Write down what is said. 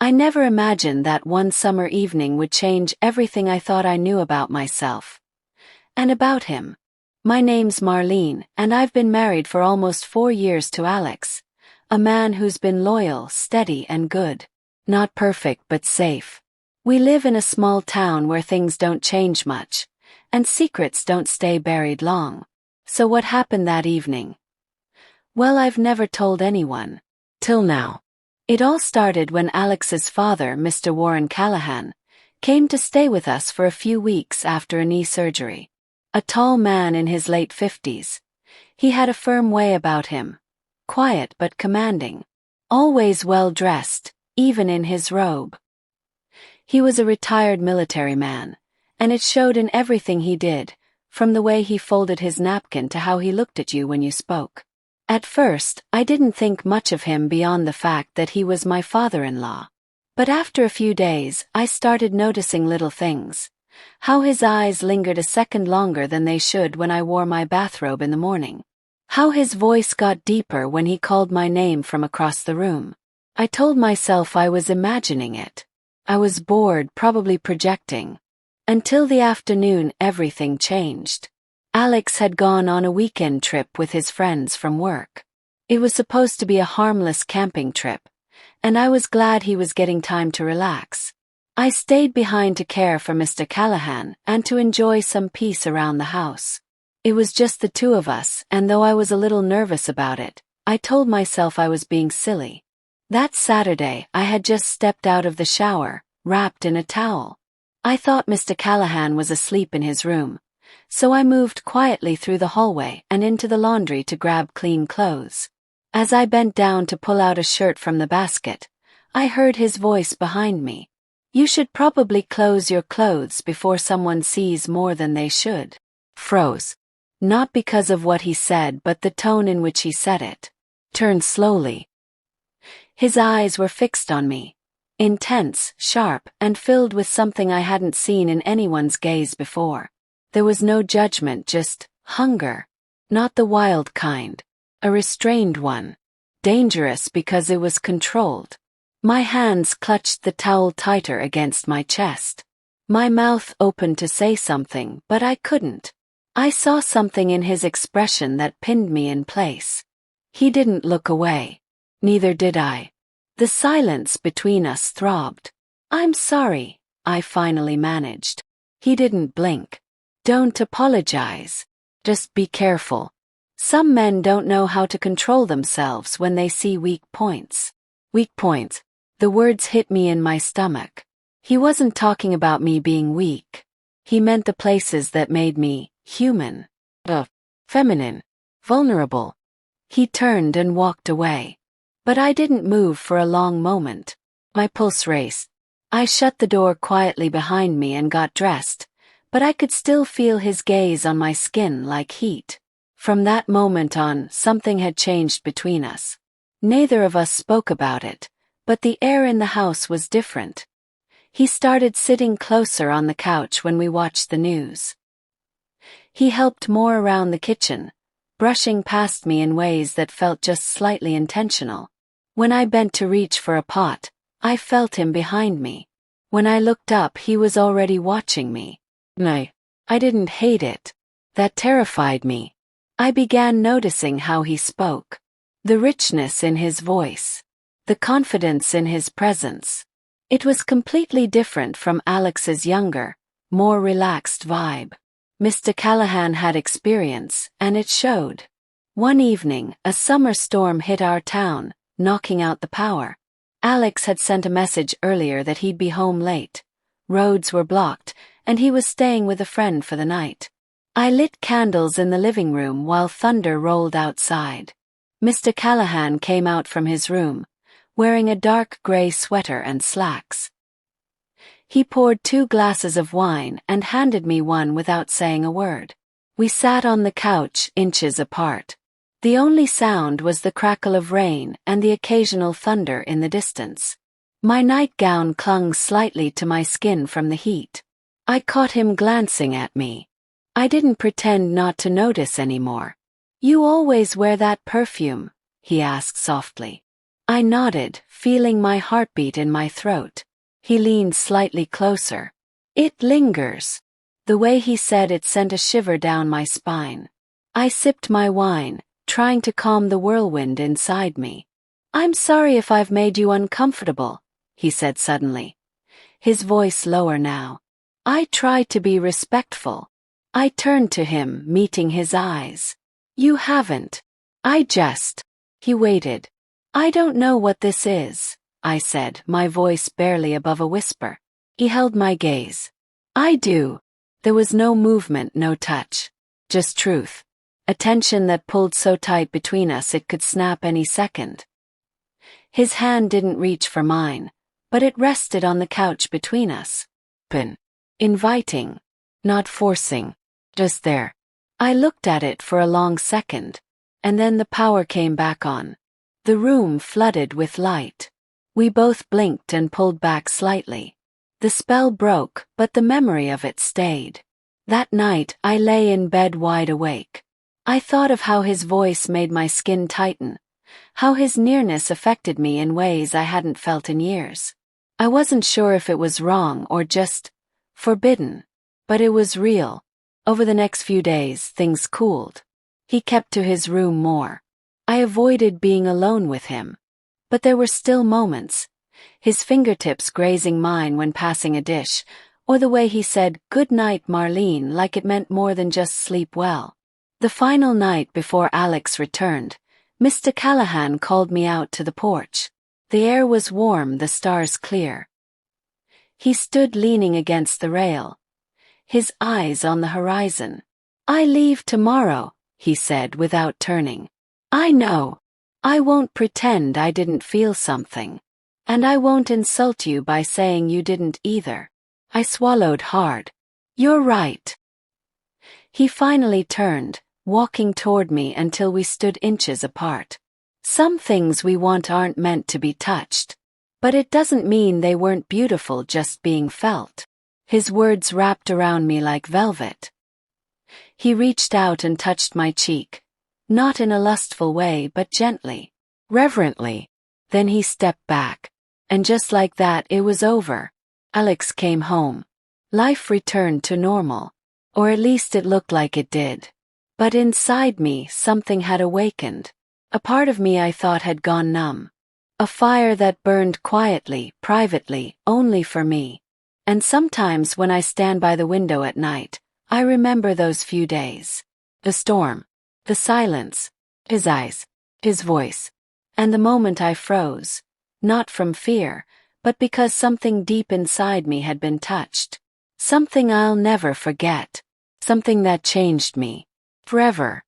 I never imagined that one summer evening would change everything I thought I knew about myself. And about him. My name's Marlene, and I've been married for almost 4 years to Alex, a man who's been loyal, steady, and good. Not perfect but safe. We live in a small town where things don't change much, and secrets don't stay buried long. So what happened that evening? Well, I've never told anyone. Till now. It all started when Alex's father, Mr. Warren Callahan, came to stay with us for a few weeks after a knee surgery. A tall man in his late 50s. He had a firm way about him. Quiet but commanding. Always well dressed, even in his robe. He was a retired military man, and it showed in everything he did, from the way he folded his napkin to how he looked at you when you spoke. At first, I didn't think much of him beyond the fact that he was my father-in-law. But after a few days, I started noticing little things. How his eyes lingered a second longer than they should when I wore my bathrobe in the morning. How his voice got deeper when he called my name from across the room. I told myself I was imagining it. I was bored, probably projecting. Until the afternoon, everything changed. Alex had gone on a weekend trip with his friends from work. It was supposed to be a harmless camping trip, and I was glad he was getting time to relax. I stayed behind to care for Mr. Callahan and to enjoy some peace around the house. It was just the two of us, and though I was a little nervous about it, I told myself I was being silly. That Saturday, I had just stepped out of the shower, wrapped in a towel. I thought Mr. Callahan was asleep in his room, so I moved quietly through the hallway and into the laundry to grab clean clothes. As I bent down to pull out a shirt from the basket, I heard his voice behind me. You should probably close your clothes before someone sees more than they should. Froze. Not because of what he said but the tone in which he said it. Turned slowly. His eyes were fixed on me. Intense, sharp, and filled with something I hadn't seen in anyone's gaze before. There was no judgment, just hunger. Not the wild kind. A restrained one. Dangerous because it was controlled. My hands clutched the towel tighter against my chest. My mouth opened to say something, but I couldn't. I saw something in his expression that pinned me in place. He didn't look away. Neither did I. The silence between us throbbed. I'm sorry, I finally managed. He didn't blink. Don't apologize. Just be careful. Some men don't know how to control themselves when they see weak points. Weak points. The words hit me in my stomach. He wasn't talking about me being weak. He meant the places that made me human. Feminine. Vulnerable. He turned and walked away. But I didn't move for a long moment. My pulse raced. I shut the door quietly behind me and got dressed, but I could still feel his gaze on my skin like heat. From that moment on, something had changed between us. Neither of us spoke about it, but the air in the house was different. He started sitting closer on the couch when we watched the news. He helped more around the kitchen, brushing past me in ways that felt just slightly intentional. When I bent to reach for a pot, I felt him behind me. When I looked up, he was already watching me. No, I didn't hate it. That terrified me. I began noticing how he spoke. The richness in his voice. The confidence in his presence. It was completely different from Alex's younger, more relaxed vibe. Mr. Callahan had experience, and it showed. One evening, a summer storm hit our town, knocking out the power. Alex had sent a message earlier that he'd be home late. Roads were blocked, and he was staying with a friend for the night. I lit candles in the living room while thunder rolled outside. Mr. Callahan came out from his room, wearing a dark gray sweater and slacks. He poured 2 glasses of wine and handed me one without saying a word. We sat on the couch, inches apart. The only sound was the crackle of rain and the occasional thunder in the distance. My nightgown clung slightly to my skin from the heat. I caught him glancing at me. I didn't pretend not to notice anymore. "You always wear that perfume?" he asked softly. I nodded, feeling my heartbeat in my throat. He leaned slightly closer. "It lingers." The way he said it sent a shiver down my spine. I sipped my wine, trying to calm the whirlwind inside me. "I'm sorry if I've made you uncomfortable," he said suddenly, his voice lower now. I tried to be respectful. I turned to him, meeting his eyes. "You haven't. I just..." He waited. "I don't know what this is," I said, my voice barely above a whisper. He held my gaze. "I do." There was no movement, no touch. Just truth. A tension that pulled so tight between us it could snap any second. His hand didn't reach for mine, but it rested on the couch between us. Open. Inviting. Not forcing. Just there. I looked at it for a long second, and then the power came back on. The room flooded with light. We both blinked and pulled back slightly. The spell broke, but the memory of it stayed. That night, I lay in bed wide awake. I thought of how his voice made my skin tighten, how his nearness affected me in ways I hadn't felt in years. I wasn't sure if it was wrong or just forbidden, but it was real. Over the next few days, things cooled. He kept to his room more. I avoided being alone with him. But there were still moments, his fingertips grazing mine when passing a dish, or the way he said, "Good night, Marlene," like it meant more than just sleep well. The final night before Alex returned, Mr. Callahan called me out to the porch. The air was warm, the stars clear. He stood leaning against the rail, his eyes on the horizon. "I leave tomorrow," he said without turning. "I know. I won't pretend I didn't feel something. And I won't insult you by saying you didn't either." I swallowed hard. "You're right." He finally turned, walking toward me until we stood inches apart. Some things we want aren't meant to be touched. But it doesn't mean they weren't beautiful just being felt. His words wrapped around me like velvet. He reached out and touched my cheek, not in a lustful way but gently, reverently. Then he stepped back. And just like that it was over. Alex came home. Life returned to normal. Or at least it looked like it did. But inside me something had awakened. A part of me I thought had gone numb. A fire that burned quietly, privately, only for me. And sometimes when I stand by the window at night, I remember those few days. The storm. The silence. His eyes. His voice. And the moment I froze. Not from fear, but because something deep inside me had been touched. Something I'll never forget. Something that changed me. Forever.